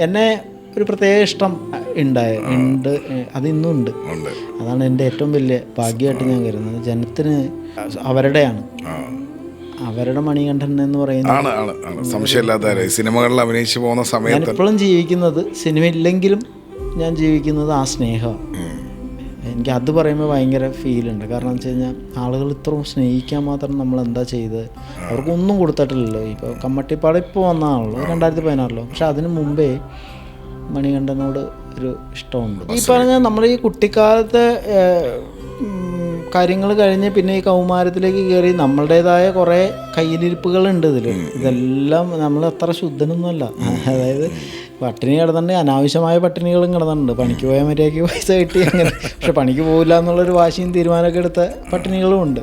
എന്നെ ഒരു പ്രത്യേക ഇഷ്ടം ഉണ്ട്, അതിന്നും ഉണ്ട്. അതാണ് എൻ്റെ ഏറ്റവും വലിയ ഭാഗ്യമായിട്ട് ഞാൻ കരുതുന്നത്. ജനത്തിന് അവരുടെയാണ്, അവരുടെ മണികണ്ഠൻ എന്ന് പറയുന്നത് സംശയമില്ലാത്ത സിനിമകളിൽ അഭിനയിച്ചു പോകുന്ന സമയത്ത് ഞാൻ ഇപ്പോഴും ജീവിക്കുന്നത്, സിനിമ ഇല്ലെങ്കിലും ഞാൻ ജീവിക്കുന്നത് ആ സ്നേഹമാണ്. എനിക്ക് അത് പറയുമ്പോൾ ഭയങ്കര ഫീലുണ്ട്. കാരണം എന്ന് വെച്ച് കഴിഞ്ഞാൽ ആളുകൾ ഇത്രയും സ്നേഹിക്കാൻ മാത്രം നമ്മൾ എന്താ ചെയ്തത്? അവർക്കൊന്നും കൊടുത്തിട്ടില്ലല്ലോ. ഇപ്പോൾ കമ്മട്ടിപ്പാട് ഇപ്പോൾ വന്നതാണല്ലോ, 2016. പക്ഷെ അതിന് മുമ്പേ മണികണ്ഠനോട് ഒരു ഇഷ്ടമുണ്ട്. ഈ പറഞ്ഞ നമ്മൾ ഈ കുട്ടിക്കാലത്തെ കാര്യങ്ങൾ കഴിഞ്ഞ് പിന്നെ ഈ കൗമാരത്തിലേക്ക് കയറി നമ്മളുടേതായ കുറേ കയ്യിലിരിപ്പുകളുണ്ട് ഇതിൽ. ഇതെല്ലാം നമ്മൾ അത്ര ശുദ്ധനൊന്നുമല്ല. അതായത് പട്ടിണി കിടന്നിട്ടുണ്ട്, അനാവശ്യമായ പട്ടിണികളും കിടന്നിട്ടുണ്ട്. പണിക്ക് പോയാൽ മര്യാദയ്ക്ക് പൈസ കിട്ടി അങ്ങനെ, പക്ഷെ പണിക്ക് പോകില്ല എന്നുള്ളൊരു വാശിയും തീരുമാനമൊക്കെ എടുത്ത പട്ടിണികളും ഉണ്ട്.